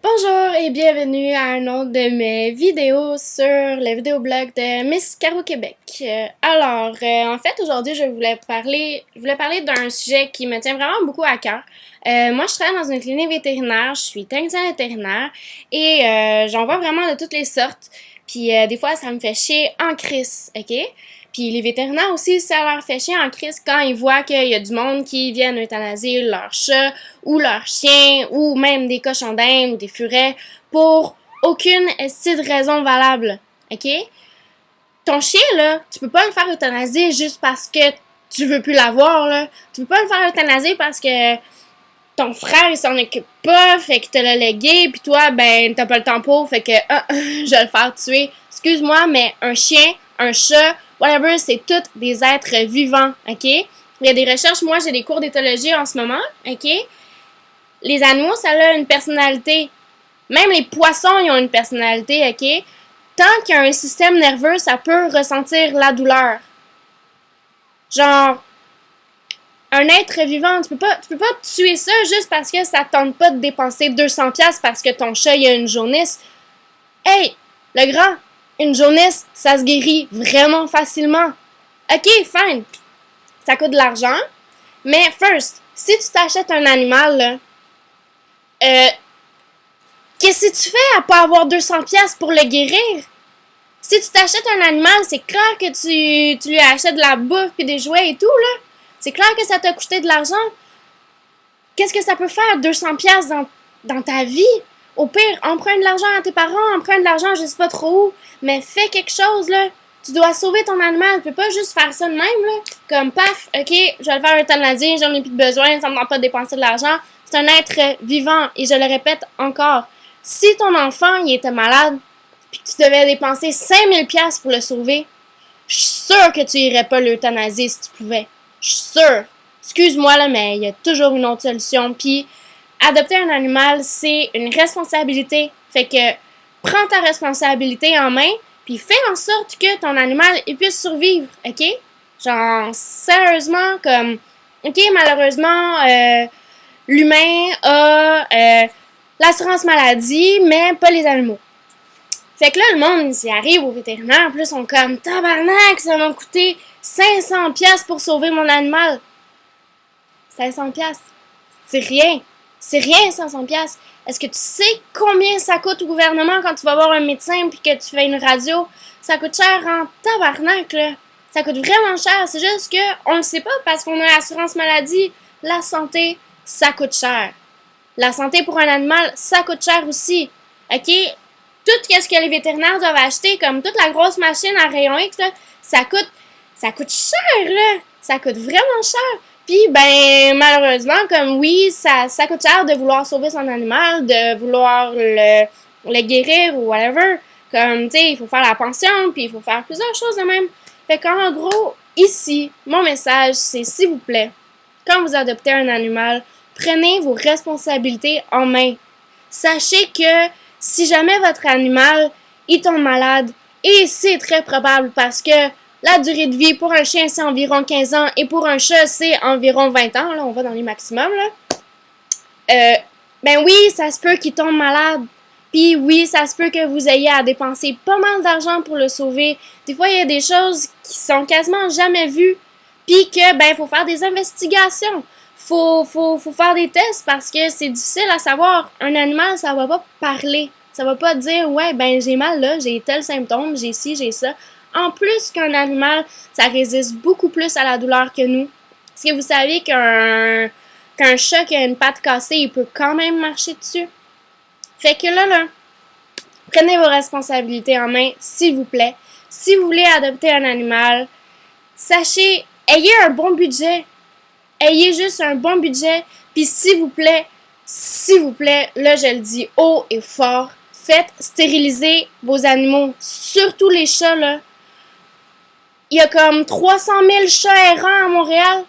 Bonjour et bienvenue à un autre de mes vidéos sur le vidéoblog de Miss Caro Québec. En fait, aujourd'hui, je voulais parler d'un sujet qui me tient vraiment beaucoup à cœur. Moi, je travaille dans une clinique vétérinaire, je suis technicienne vétérinaire et j'en vois vraiment de toutes les sortes. Puis des fois, ça me fait chier en crise, ok? Puis les vétérinaires aussi, ça leur fait chier en crise quand ils voient qu'il y a du monde qui viennent euthanasier leur chat ou leur chien ou même des cochons d'Inde ou des furets pour aucune de raison valable. OK? Ton chien, là, tu peux pas le faire euthanasier juste parce que tu veux plus l'avoir, là. Tu peux pas le faire euthanasier parce que ton frère, il s'en occupe pas, fait que te l'a légué, puis toi, ben, t'as pas le temps pour, fait que, je vais le faire tuer. Excuse-moi, mais un chien, un chat, whatever, c'est tous des êtres vivants, OK? Il y a des recherches, moi, j'ai des cours d'éthologie en ce moment, OK? Les animaux, ça a une personnalité. Même les poissons, ils ont une personnalité, OK? Tant qu'il y a un système nerveux, ça peut ressentir la douleur. Genre, un être vivant, tu peux pas tuer ça juste parce que ça tente pas de dépenser 200$ parce que ton chat, il a une jaunisse. Hey, le grand, une jaunisse, ça se guérit vraiment facilement. OK, fine. Ça coûte de l'argent. Mais first, si tu t'achètes un animal, là, qu'est-ce que tu fais à pas avoir 200$ pour le guérir? Si tu t'achètes un animal, c'est clair que tu lui achètes de la bouffe et des jouets et tout, là. C'est clair que ça t'a coûté de l'argent. Qu'est-ce que ça peut faire, 200$ dans ta vie? Au pire, emprunte de l'argent à tes parents, emprunte de l'argent je sais pas trop où, mais fais quelque chose, là. Tu dois sauver ton animal, tu peux pas juste faire ça de même, là. Comme, paf, ok, je vais le faire euthanasier, j'en ai plus de besoin, ça me demande pas de dépenser de l'argent. C'est un être vivant, et je le répète encore. Si ton enfant, il était malade, puis que tu devais dépenser 5000$ pour le sauver, je suis sûre que tu irais pas l'euthanasier si tu pouvais. Je suis sûre. Excuse-moi, là, mais il y a toujours une autre solution. Puis, adopter un animal, c'est une responsabilité. Fait que, prends ta responsabilité en main, puis fais en sorte que ton animal il puisse survivre, OK? Genre, sérieusement, comme, OK, malheureusement, l'humain a l'assurance maladie, mais pas les animaux. Fait que là, le monde, s'il arrive au vétérinaire, puis là, ils sont comme, tabarnak, ça m'a coûté 500$ pour sauver mon animal. 500$, c'est rien. C'est rien, 500$. Est-ce que tu sais combien ça coûte au gouvernement quand tu vas voir un médecin puis que tu fais une radio? Ça coûte cher en tabarnak, là. Ça coûte vraiment cher. C'est juste que on le sait pas parce qu'on a l'assurance maladie. La santé, ça coûte cher. La santé pour un animal, ça coûte cher aussi. OK? Tout ce que les vétérinaires doivent acheter, comme toute la grosse machine à rayon X, là, ça coûte cher, là. Ça coûte vraiment cher. Puis, ben, malheureusement, comme oui, ça coûte cher de vouloir sauver son animal, de vouloir le guérir ou whatever. Comme, tu sais, il faut faire la pension, puis il faut faire plusieurs choses de même. Fait qu'en gros, ici, mon message, c'est s'il vous plaît, quand vous adoptez un animal, prenez vos responsabilités en main. Sachez que si jamais votre animal il tombe malade, et c'est très probable parce que la durée de vie pour un chien c'est environ 15 ans et pour un chat c'est environ 20 ans, là on va dans les maximums, là. Ben oui, ça se peut qu'il tombe malade. Puis oui, ça se peut que vous ayez à dépenser pas mal d'argent pour le sauver. Des fois, il y a des choses qui sont quasiment jamais vues. Puis que, ben, faut faire des investigations. Faut faire des tests parce que c'est difficile à savoir. Un animal, ça va pas parler. Ça va pas dire, ouais, ben, j'ai mal là, j'ai tel symptôme, j'ai ci, j'ai ça. En plus qu'un animal, ça résiste beaucoup plus à la douleur que nous. Est-ce que vous savez qu'un chat qui a une patte cassée, il peut quand même marcher dessus? Fait que là, prenez vos responsabilités en main, s'il vous plaît. Si vous voulez adopter un animal, sachez, ayez un bon budget. Ayez juste un bon budget. Puis s'il vous plaît, là je le dis haut et fort, faites stériliser vos animaux. Surtout les chats, là. Il y a comme 300 000 chats errants à Montréal.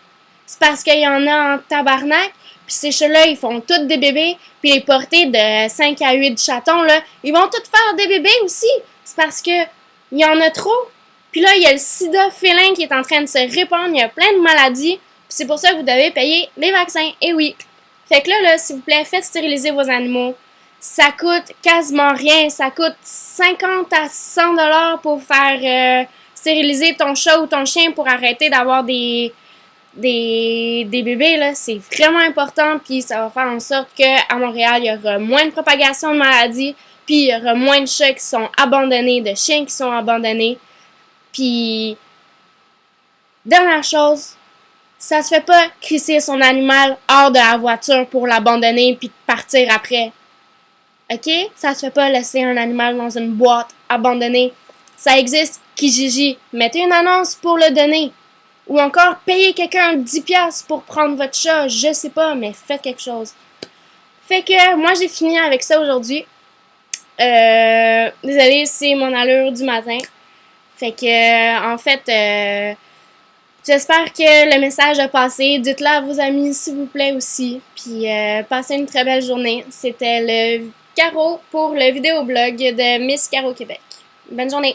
C'est parce qu'il y en a en tabarnak. Puis ces chats-là, ils font tous des bébés. Puis les portées de 5 à 8 chatons, là, ils vont tous faire des bébés aussi. C'est parce que il y en a trop. Puis là, il y a le sida félin qui est en train de se répandre. Il y a plein de maladies. Puis c'est pour ça que vous devez payer les vaccins. Et oui. Fait que là, s'il vous plaît, faites stériliser vos animaux. ça coûte quasiment rien. Ça coûte 50 à 100 $ pour faire stériliser ton chat ou ton chien pour arrêter d'avoir des bébés, là. C'est vraiment important, puis ça va faire en sorte qu'à Montréal, il y aura moins de propagation de maladies, puis il y aura moins de chats qui sont abandonnés, de chiens qui sont abandonnés. Puis, dernière chose, ça se fait pas crisser son animal hors de la voiture pour l'abandonner puis partir après. OK? Ça se fait pas laisser un animal dans une boîte abandonnée. Ça existe, Kijiji. Mettez une annonce pour le donner. Ou encore, payez quelqu'un 10$ pour prendre votre chat. Je sais pas, mais faites quelque chose. Fait que moi, j'ai fini avec ça aujourd'hui. Désolée, c'est mon allure du matin. Fait que, en fait, j'espère que le message a passé. Dites-le à vos amis, s'il vous plaît, aussi. Puis, passez une très belle journée. C'était le Caro pour le vidéoblog de Miss Caro Québec. Bonne journée!